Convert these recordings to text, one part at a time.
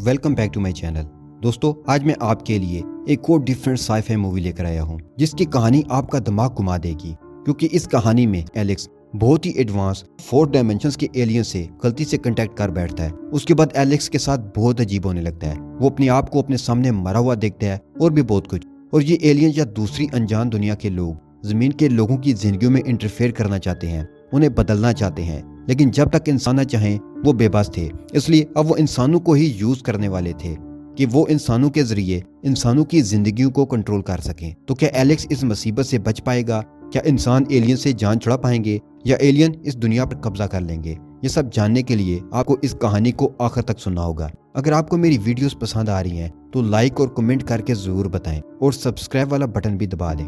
Welcome back to my channel. दोस्तों, आज मैं आपके लिए एक और डिफरेंट साइ-फाई मूवी लेकर आया हूँ जिसकी कहानी आपका दिमाग घुमा देगी, क्योंकि इस कहानी में एलेक्स बहुत ही एडवांस 4 डायमेंशंस के एलियन से गलती से कांटेक्ट कर बैठता है। उसके बाद एलेक्स के साथ बहुत अजीब होने लगता है। वो अपने आप को अपने सामने मरा हुआ देखता है और भी बहुत कुछ। और ये एलियन या दूसरी अनजान दुनिया के लोग जमीन के लोगों की जिंदगियों में इंटरफेयर करना चाहते हैं, उन्हें बदलना चाहते हैं, लेकिन जब तक इंसान न चाहें वो बेबस थे। इसलिए अब वो इंसानों को ही यूज करने वाले थे कि वो इंसानों के जरिए इंसानों की जिंदगियों को कंट्रोल कर सकें। तो क्या एलेक्स इस मुसीबत से बच पाएगा? क्या इंसान एलियन से जान छुड़ा पाएंगे या एलियन इस दुनिया पर कब्जा कर लेंगे? ये सब जानने के लिए आपको इस कहानी को आखिर तक सुनना होगा। अगर आपको मेरी वीडियोस पसंद आ रही हैं तो लाइक और कमेंट करके जरूर बताएं और सब्सक्राइब वाला बटन भी दबा दें।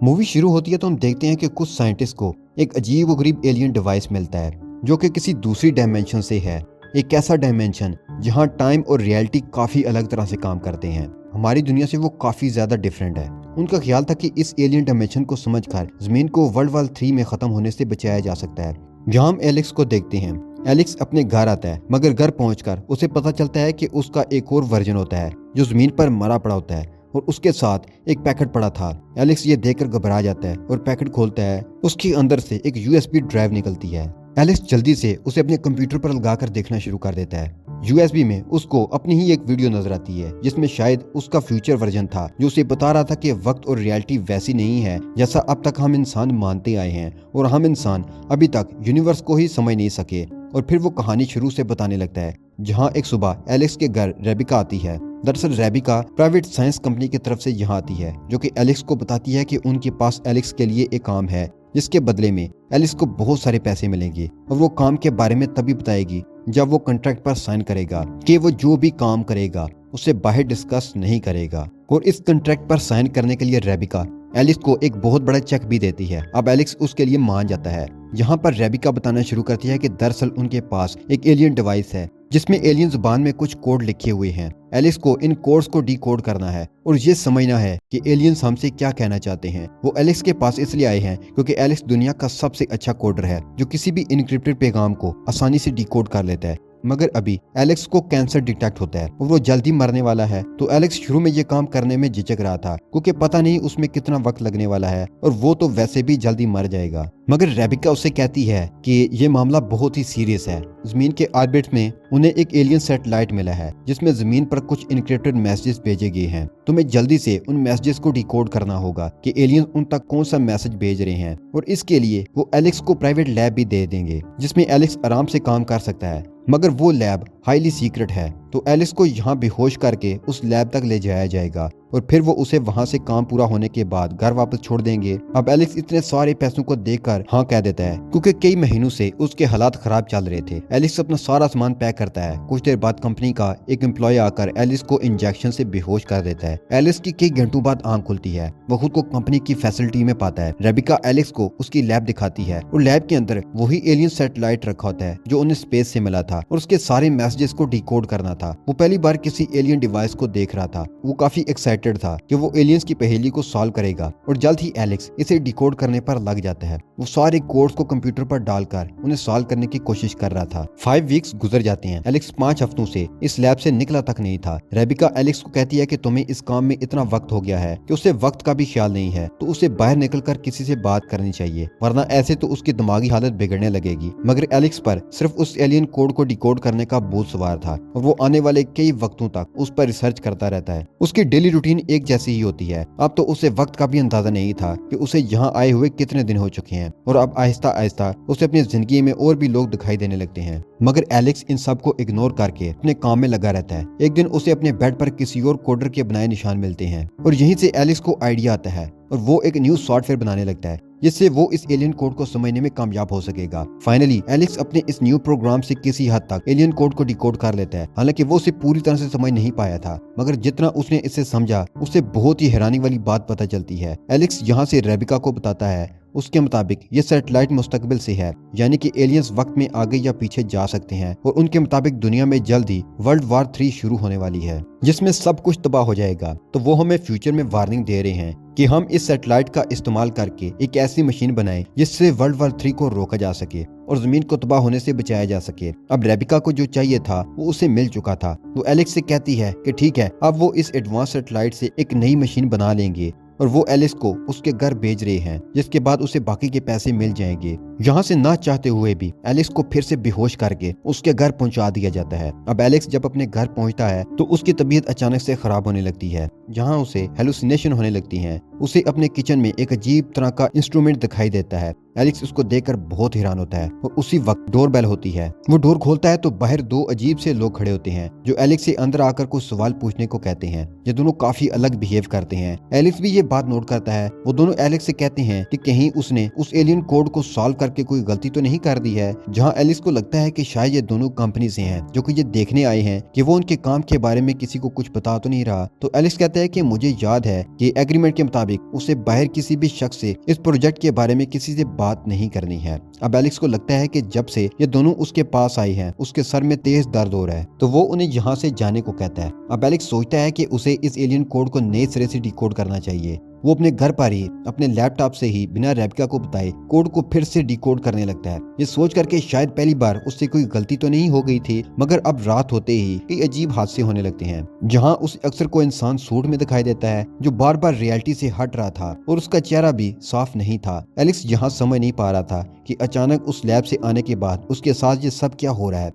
मूवी शुरू होती है तो हम देखते हैं कि कुछ साइंटिस्ट को एक अजीब व गरीब एलियन डिवाइस मिलता है जो कि किसी दूसरी डायमेंशन से है। एक ऐसा डायमेंशन जहां टाइम और रियलिटी काफी अलग तरह से काम करते हैं। हमारी दुनिया से वो काफी ज्यादा डिफरेंट है। उनका ख्याल था कि इस एलियन डायमेंशन को समझकर जमीन को वर्ल्ड वॉर 3 में खत्म होने से बचाया जा सकता है। जहां हम एलेक्स को देखते हैं, एलेक्स अपने घर आता है, मगर घर पहुंचकर उसे पता चलता है कि उसका एक और वर्जन होता है जो जमीन पर मरा पड़ा होता है और उसके साथ एक पैकेट पड़ा था। एलेक्स ये देखकर घबरा जाता है और पैकेट खोलता है। उसके अंदर से एक यूएसबी ड्राइव निकलती है। एलेक्स जल्दी से उसे अपने कंप्यूटर पर लगाकर देखना शुरू कर देता है। यूएसबी में उसको अपनी ही एक वीडियो नजर आती है जिसमें शायद उसका फ्यूचर वर्जन था, जो उसे बता रहा था कि वक्त और रियलिटी वैसी नहीं है जैसा अब तक हम इंसान मानते आए हैं और हम इंसान अभी तक यूनिवर्स को ही समझ नहीं सके। और फिर वो कहानी शुरू से बताने लगता है, जहाँ एक सुबह एलेक्स के घर रेबिका आती है। दरअसल रेबिका प्राइवेट साइंस कंपनी की तरफ से यहाँ आती है, जो कि एलेक्स को बताती है कि उनके पास एलेक्स के लिए एक काम है जिसके बदले में एलेक्स को बहुत सारे पैसे मिलेंगे। और वो काम के बारे में तभी बताएगी जब वो कॉन्ट्रैक्ट पर साइन करेगा कि वो जो भी काम करेगा उसे बाहर डिस्कस नहीं करेगा। और इस कॉन्ट्रैक्ट पर साइन करने के लिए रेबिका एलेक्स को एक बहुत बड़ा चेक भी देती है। अब एलेक्स उसके लिए मान जाता है। यहाँ पर रेबिका बताना शुरू करती है कि दरअसल उनके पास एक एलियन डिवाइस है जिसमें एलियन जुबान में कुछ कोड लिखे हुए हैं। एलेक्स को इन कोड्स को डिकोड करना है और ये समझना है कि एलियंस हमसे क्या कहना चाहते हैं। वो एलेक्स के पास इसलिए आए हैं क्योंकि एलेक्स दुनिया का सबसे अच्छा कोडर है जो किसी भी इनक्रिप्टेड पैगाम को आसानी से डिकोड कर लेता है। मगर अभी एलेक्स को कैंसर डिटेक्ट होता है और वो जल्दी मरने वाला है। तो एलेक्स शुरू में ये काम करने में झिझक रहा था क्योंकि पता नहीं उसमें कितना वक्त लगने वाला है और वो तो वैसे भी जल्दी मर जाएगा। मगर रेबिका उससे कहती है कि ये मामला बहुत ही सीरियस है। जमीन के ऑर्बिट में उन्हें एक एलियन सैटेलाइट मिला है जिसमें जमीन पर कुछ इनक्रिप्टेड मैसेजेस भेजे गए हैं। तुम्हें जल्दी से उन मैसेजेस को डिकोड करना होगा कि एलियन उन तक कौन सा मैसेज भेज रहे हैं। और इसके लिए वो एलेक्स को प्राइवेट लैब भी दे देंगे जिसमें एलेक्स आराम से काम कर सकता है। मगर वो लैब हाईली सीक्रेट है, तो एलेक्स को यहाँ बेहोश करके उस लैब तक ले जाया जाएगा और फिर वो उसे वहाँ से काम पूरा होने के बाद घर वापस छोड़ देंगे। अब एलेक्स इतने सारे पैसों को देखकर हाँ कह देता है क्योंकि कई महीनों से उसके हालात खराब चल रहे थे। एलेक्स अपना सारा सामान पैक करता है। कुछ देर बाद कंपनी का एक एम्प्लॉय आकर एलेक्स को इंजेक्शन से बेहोश कर देता है। एलेक्स की कई घंटों बाद आंख खुलती है। वो खुद को कंपनी की फैसिलिटी में पाता है। रेबिका एलेक्स को उसकी लैब दिखाती है और लैब के अंदर वही एलियन सैटेलाइट रखा होता है जो उन्हें स्पेस से मिला था और उसके सारे मैसेजेस को डिकोड करना था। वो पहली बार किसी एलियन डिवाइस को देख रहा था। वो काफी एक्साइटेड था कि वो एलियंस की पहेली को सॉल्व करेगा और जल्द ही एलेक्स इसे डिकोड करने पर लग जाता है। वो सारे कोड्स को कंप्यूटर पर डालकर उन्हें सॉल्व करने की कोशिश कर रहा था। 5 वीक्स गुजर जाते हैं। एलेक्स 5 हफ्तों से इस लैब से निकला तक नहीं था। रेबिका एलेक्स को कहती है कि तुम्हें इस काम में इतना वक्त हो गया है कि उसे वक्त का भी ख्याल नहीं है, तो उसे बाहर निकलकर किसी से बात करनी चाहिए, वरना ऐसे तो उसकी दिमागी हालत बिगड़ने लगेगी। मगर एलेक्स पर सिर्फ उस एलियन कोड को डिकोड करने का बोझ सवार था और वो आने वाले कई वक्तों तक उस पर रिसर्च करता रहता है। उसकी डेली रूटीन एक जैसी ही होती है। अब तो उसे वक्त का भी अंदाजा नहीं था कि उसे यहाँ आए हुए कितने दिन हो चुके हैं और अब आहिस्ता आहिस्ता उसे अपनी जिंदगी में और भी लोग दिखाई देने लगते हैं। मगर एलेक्स इन सब को इग्नोर करके अपने काम में लगा रहता है। एक दिन उसे अपने बेड पर किसी और कोडर के बनाए निशान मिलते हैं और यहीं से एलेक्स को आइडिया आता है और वो एक न्यू सॉफ्टवेयर बनाने लगता है जिससे वो इस एलियन कोड को समझने में कामयाब हो सकेगा। फाइनली एलेक्स अपने इस न्यू प्रोग्राम से किसी हद तक एलियन कोड को डिकोड कर लेता है। हालांकि वो उसे पूरी तरह से समझ नहीं पाया था, मगर जितना उसने इसे समझा उससे बहुत ही हैरानी वाली बात पता चलती है। एलेक्स यहाँ से रेबिका को बताता है उसके मुताबिक ये सैटेलाइट मुस्तकबिल से है, यानी कि एलियंस वक्त में आगे या पीछे जा सकते हैं और उनके मुताबिक दुनिया में जल्द ही वर्ल्ड वॉर 3 शुरू होने वाली है जिसमें सब कुछ तबाह हो जाएगा। तो वो हमें फ्यूचर में वार्निंग दे रहे हैं कि हम इस सैटेलाइट का इस्तेमाल करके एक ऐसी मशीन बनाएं जिससे वर्ल्ड वॉर 3 को रोका जा सके। और जमीन को तबाह होने से बचाया जा सके। अब रेबिका को जो चाहिए था वो उसे मिल चुका था। वो एलेक्स से कहती है कि ठीक है, अब वो इस एडवांस सैटेलाइट से एक नई मशीन बना लेंगे और वो एलिस को उसके घर भेज रहे हैं, जिसके बाद उसे बाकी के पैसे मिल जाएंगे। यहाँ से ना चाहते हुए भी एलेक्स को फिर से बेहोश करके उसके घर पहुंचा दिया जाता है। अब एलेक्स जब अपने घर पहुंचता है तो उसकी तबीयत अचानक से खराब होने लगती है, जहाँ उसे हेलुसिनेशन होने लगती हैं। उसे अपने किचन में एक अजीब तरह का इंस्ट्रूमेंट दिखाई देता है। एलेक्स उसको देखकर बहुत हैरान होता है और उसी वक्त डोर बेल होती है। वो डोर खोलता है तो बाहर दो अजीब से लोग खड़े होते हैं जो एलेक्स से अंदर आकर कुछ सवाल पूछने को कहते हैं। ये दोनों काफी अलग बिहेव करते हैं। एलेक्स भी ये बात नोट करता है। वो दोनों एलेक्स से कहते हैं कि कहीं उसने उस एलियन कोड को सॉल्व करके कोई गलती तो नहीं कर दी है। जहाँ एलेक्स को लगता है कि शायद ये दोनों कंपनी से हैं जो कि ये देखने आए हैं कि वो उनके काम के बारे में किसी को कुछ बता तो नहीं रहा। तो एलेक्स कहता है कि मुझे याद है कि एग्रीमेंट के मुताबिक उसे बाहर किसी भी शख्स से इस प्रोजेक्ट के बारे में किसी से बात नहीं करनी है। अब एलेक्स को लगता है कि जब से ये दोनों उसके पास आए हैं उसके सर में तेज दर्द हो रहा है, तो वो उन्हें यहाँ से जाने को कहता है। अब एलेक्स सोचता है कि उसे इस एलियन कोड को नए सिरे से डिकोड करना चाहिए। वो अपने घर पर ही अपने लैपटॉप से ही बिना रेबिका को बताए कोड को फिर से डिकोड करने लगता है। ये सोच करके शायद पहली बार उससे कोई गलती तो नहीं हो गई थी, मगर अब रात होते ही कई अजीब हादसे होने लगते हैं। जहाँ उसे अक्सर कोई इंसान सूट में दिखाई देता है जो बार बार रियलिटी से हट रहा था और उसका चेहरा भी साफ नहीं था। एलेक्स यहाँ समझ नहीं पा रहा था कि अचानक उस लैब से आने के बाद उसके साथ ये सब क्या हो रहा है।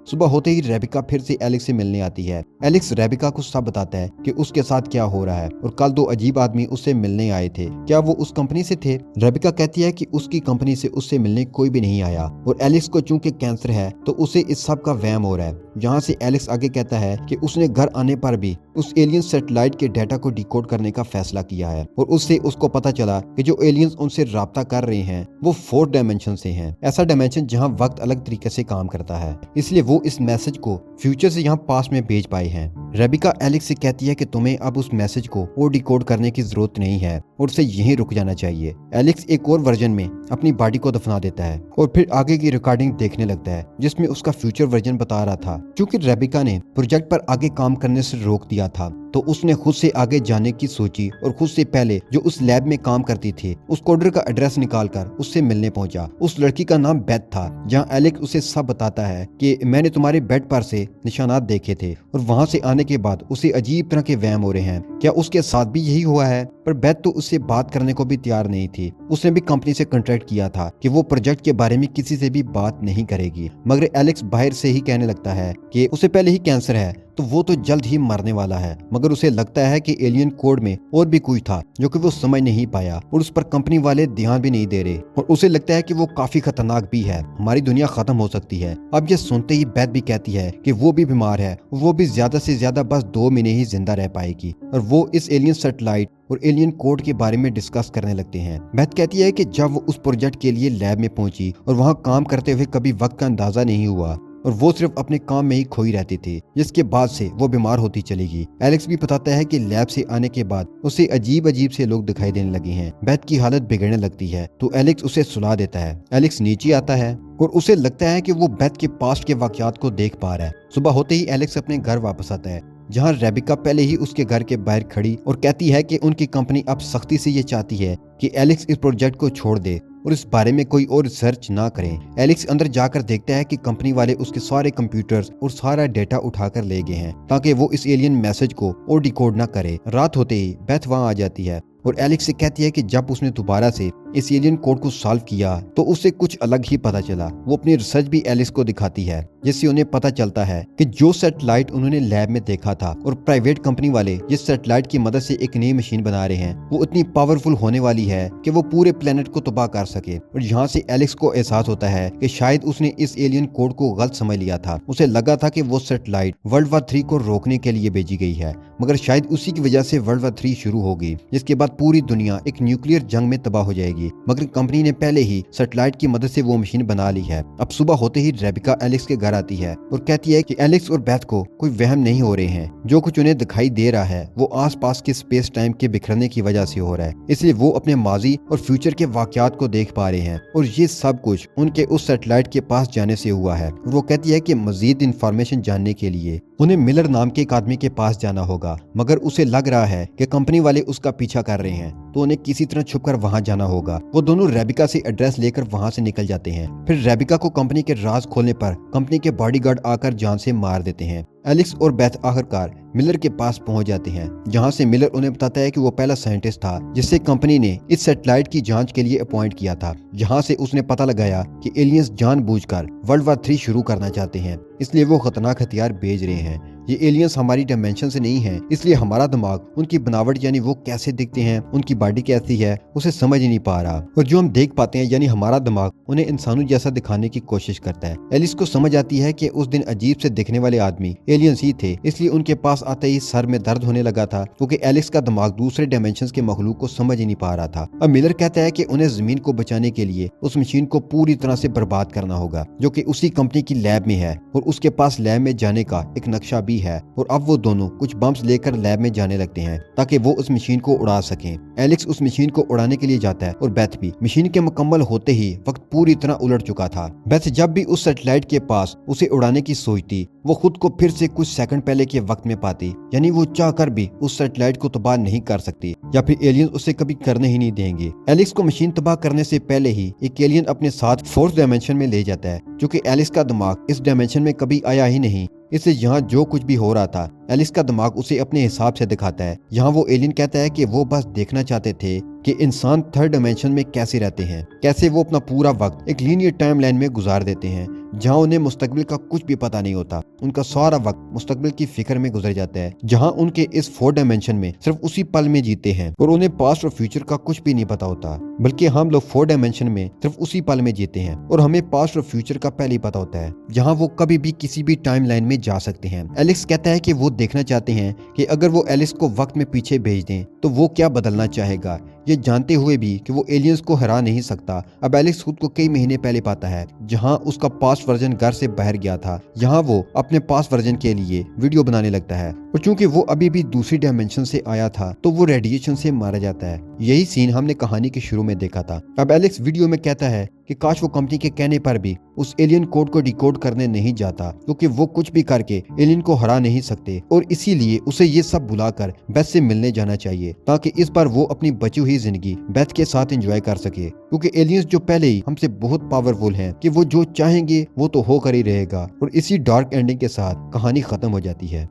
सुबह होते ही रेबिका फिर से एलेक्स से मिलने आती है। एलेक्स रेबिका को सब बताता है कि उसके साथ क्या हो रहा है और कल दो अजीब आदमी उससे मिलने आए थे, क्या वो उस कंपनी से थे। रेबिका कहती है कि उसकी कंपनी से उससे मिलने कोई भी नहीं आया और एलेक्स को चूंकि कैंसर है तो उसे इस सब का वहम हो रहा है। जहाँ से एलेक्स आगे कहता है कि उसने घर आने पर भी उस एलियन सैटेलाइट के डाटा को डिकोड करने का फैसला किया है और उससे उसको पता चला कि जो एलियंस उनसे राब्ता कर रहे हैं वो 4 डायमेंशन से हैं, ऐसा डायमेंशन जहाँ वक्त अलग तरीके से काम करता है, इसलिए वो इस मैसेज को फ्यूचर से यहाँ पास्ट में भेज पाए हैं। रेबिका एलेक्स से कहती है कि तुम्हें अब उस मैसेज को और डिकोड करने की जरूरत नहीं है और उसे यहीं रुक जाना चाहिए। एलेक्स एक और वर्जन में अपनी बॉडी को दफना देता है और फिर आगे की रिकॉर्डिंग देखने लगता है जिसमें उसका फ्यूचर वर्जन बता रहा था। क्योंकि रेबिका ने प्रोजेक्ट पर आगे काम करने से रोक दिया था तो उसने खुद से आगे जाने की सोची और खुद से पहले जो उस लैब में काम करती थी उस कोडर का एड्रेस निकालकर उससे मिलने पहुंचा। उस लड़की का नाम बेथ था। जहां एलेक्स उसे सब बताता है कि मैंने तुम्हारे बेड पर से निशानात देखे थे और वहां से आने के बाद उसे अजीब तरह के वहम हो रहे हैं। क्या उसके साथ भी यही हुआ है? पर बेथ तो उससे बात करने को भी तैयार नहीं थी। उसने भी कंपनी से कॉन्ट्रैक्ट किया था कि वो प्रोजेक्ट के बारे में किसी से भी बात नहीं करेगी। मगर एलेक्स बाहर से ही कहने लगता है कि उसे पहले ही कैंसर है तो वो तो जल्द ही मरने वाला है। मगर उसे लगता है कि एलियन कोड में और भी कुछ था जो कि वो समझ नहीं पाया और उस पर कंपनी वाले ध्यान भी नहीं दे रहे और उसे लगता है कि वो काफी खतरनाक भी है, हमारी दुनिया खत्म हो सकती है। अब ये सुनते ही बेथ भी कहती है कि वो भी बीमार है, वो भी ज्यादा से ज्यादा बस 2 महीने ही जिंदा रह पाएगी और वो इस एलियन सैटेलाइट और एलियन कोड के बारे में डिस्कस करने लगते हैं। बेथ कहती है कि जब वो उस प्रोजेक्ट के लिए लैब में पहुंची और वहां काम करते हुए कभी वक्त का अंदाजा नहीं हुआ और वो सिर्फ अपने काम में ही खोई रहती थी, जिसके बाद से वो बीमार होती चलेगी। एलेक्स भी बताता है कि लैब से आने के बाद उसे अजीब अजीब से लोग दिखाई देने लगे हैं। बेथ की हालत बिगड़ने लगती है तो एलेक्स उसे सुला देता है। एलेक्स नीचे आता है और उसे लगता है कि वो बेथ के पास्ट के वाकयात को देख पा रहा है। सुबह होते ही एलेक्स अपने घर वापस आता है जहाँ रेबिका पहले ही उसके घर के बाहर खड़ी और कहती है कि उनकी कंपनी अब सख्ती से ये चाहती है कि एलेक्स इस प्रोजेक्ट को छोड़ दे और इस बारे में कोई और रिसर्च ना करें। एलेक्स अंदर जाकर देखता है कि कंपनी वाले उसके सारे कंप्यूटर्स और सारा डेटा उठाकर ले गए हैं ताकि वो इस एलियन मैसेज को और डिकोड ना करे। रात होते ही बेथ वहां आ जाती है और एलेक्स से कहती है कि जब उसने दोबारा से इस एलियन कोड को सॉल्व किया तो उसे कुछ अलग ही पता चला। वो अपनी रिसर्च भी एलेक्स को दिखाती है जिससे उन्हें पता चलता है कि जो सैटेलाइट उन्होंने लैब में देखा था और प्राइवेट कंपनी वाले जिस सैटेलाइट की मदद से एक नई मशीन बना रहे हैं वो इतनी पावरफुल होने वाली है कि वो पूरे प्लेनेट को तबाह कर सके। और यहाँ से एलेक्स को एहसास होता है कि शायद उसने इस एलियन कोड को गलत समझ लिया था। उसे लगा था कि वो सैटेलाइट वर्ल्ड वॉर 3 को रोकने के लिए भेजी गई है, मगर शायद उसी की वजह से वर्ल्ड वॉर 3 शुरू होगी जिसके बाद पूरी दुनिया एक न्यूक्लियर जंग में तबाह हो जाएगी। मगर कंपनी ने पहले ही सैटेलाइट की मदद से वो मशीन बना ली है। अब सुबह होते ही रेबिका एलेक्स के घर आती है और कहती है कि एलेक्स और बेथ को कोई वहम नहीं हो रहे हैं। जो कुछ उन्हें दिखाई दे रहा है वो आसपास के स्पेस टाइम के बिखरने की वजह से हो रहा है, इसलिए वो अपने माजी और फ्यूचर के वाकयात को देख पा रहे हैं और ये सब कुछ उनके उस सैटेलाइट के पास जाने से हुआ है। और वो कहती है कि मजीद इंफॉर्मेशन जानने के लिए उन्हें मिलर नाम के एक आदमी के पास जाना होगा, मगर उसे लग रहा है कि कंपनी वाले उसका पीछा कर रहे हैं, तो उन्हें किसी तरह छुपकर वहां जाना होगा। वो दोनों रेबिका से एड्रेस लेकर वहां से निकल जाते हैं। फिर रेबिका को कंपनी के राज खोलने पर कंपनी के बॉडीगार्ड आकर जान से मार देते हैं। एलेक्स और बेथ आखिरकार मिलर के पास पहुंच जाते हैं, जहां से मिलर उन्हें बताता है कि वो पहला साइंटिस्ट था जिससे कंपनी ने इस सैटेलाइट की जांच के लिए अपॉइंट किया था, जहां से उसने पता लगाया कि एलियंस जानबूझकर वर्ल्ड वार 3 शुरू करना चाहते हैं, इसलिए वो खतरनाक हथियार भेज रहे हैं। ये एलियंस हमारी डायमेंशन से नहीं है, इसलिए हमारा दिमाग उनकी बनावट यानी वो कैसे दिखते हैं, उनकी बॉडी कैसी है, उसे समझ ही नहीं पा रहा। और जो हम देख पाते हैं यानी हमारा दिमाग उन्हें इंसानों जैसा दिखाने की कोशिश करता है। एलिस को समझ आती है कि उस दिन अजीब से दिखने वाले आदमी एलियंस ही थे, इसलिए उनके पास आते ही सर में दर्द होने लगा था, क्योंकि एलेक्स का दिमाग दूसरे डायमेंशन के मखलूक को समझ ही नहीं पा रहा था। अब मिलर कहता है कि उन्हें जमीन को बचाने के लिए उस मशीन को पूरी तरह से बर्बाद करना होगा, जो कि उसी कंपनी की लैब में है, और उसके पास लैब में जाने का एक नक्शा भी है। और अब वो दोनों कुछ बम्स लेकर लैब में जाने लगते हैं ताकि वो उस मशीन को उड़ा सकें। एलेक्स उस मशीन को उड़ाने के लिए जाता है और बेथ भी। मशीन के मुकम्मल होते ही वक्त पूरी तरह उलट चुका था। बेथ जब भी उस सैटेलाइट के पास उसे उड़ाने की सोचती, वो खुद को फिर से कुछ सेकंड पहले के वक्त में पाती, यानी वो चाहकर भी उस सैटेलाइट को तबाह नहीं कर सकती, या फिर एलियन उसे कभी करने ही नहीं देंगे। एलेक्स को मशीन तबाह करने से पहले ही एक एलियन अपने साथ फोर्थ डायमेंशन में ले जाता है, क्योंकि एलेक्स का दिमाग इस डायमेंशन में कभी आया ही नहीं, इसलिए यहाँ जो कुछ भी हो रहा था एलिस का दिमाग उसे अपने हिसाब से दिखाता है। यहाँ वो एलियन कहता है कि वो बस देखना चाहते थे कि इंसान थर्ड डायमेंशन में कैसे रहते हैं, कैसे वो अपना पूरा वक्त एक लीनियर टाइमलाइन में गुजार देते हैं, जहाँ उन्हें मुस्तकबिल का कुछ भी पता नहीं होता। उनका सारा वक्त मुस्तकबिल की फिक्र में गुजर जाता है, जहाँ उनके इस फोर्थ डायमेंशन में सिर्फ उसी पल में जीते हैं और उन्हें पास्ट और फ्यूचर का कुछ भी नहीं पता होता, बल्कि हम लोग फोर्थ डायमेंशन में सिर्फ उसी पल में जीते हैं और हमें पास्ट और फ्यूचर का पहले ही पता होता है, जहाँ वो कभी भी किसी भी टाइमलाइन में जा सकते हैं। एलेक्स कहता है कि वो देखना चाहते हैं कि अगर वो एलिस को वक्त में पीछे भेज दें तो वो क्या बदलना चाहेगा, ये जानते हुए भी कि वो एलियंस को हरा नहीं सकता। अब एलेक्स खुद को कई महीने पहले पाता है, जहां उसका पास्ट वर्जन घर से बाहर गया था। यहाँ वो अपने पास्ट वर्जन के लिए वीडियो बनाने लगता है, और चूंकि वो अभी भी दूसरी डायमेंशन से आया था तो वो रेडिएशन से मारा जाता है। यही सीन हमने कहानी के शुरू में देखा था। अब एलेक्स वीडियो में कहता है कि काश वो कंपनी के कहने पर भी उस एलियन कोड को डिकोड करने नहीं जाता, क्योंकि वो कुछ भी करके एलियन को हरा नहीं सकते, और इसीलिए उसे ये सब बुलाकर बेथ से मिलने जाना चाहिए, ताकि इस बार वो अपनी बची हुई जिंदगी बेथ के साथ एंजॉय कर सके। क्योंकि एलियंस जो पहले ही हमसे बहुत पावरफुल हैं कि वो जो चाहेंगे वो तो होकर ही रहेगा। और इसी डार्क एंडिंग के साथ कहानी खत्म हो जाती है।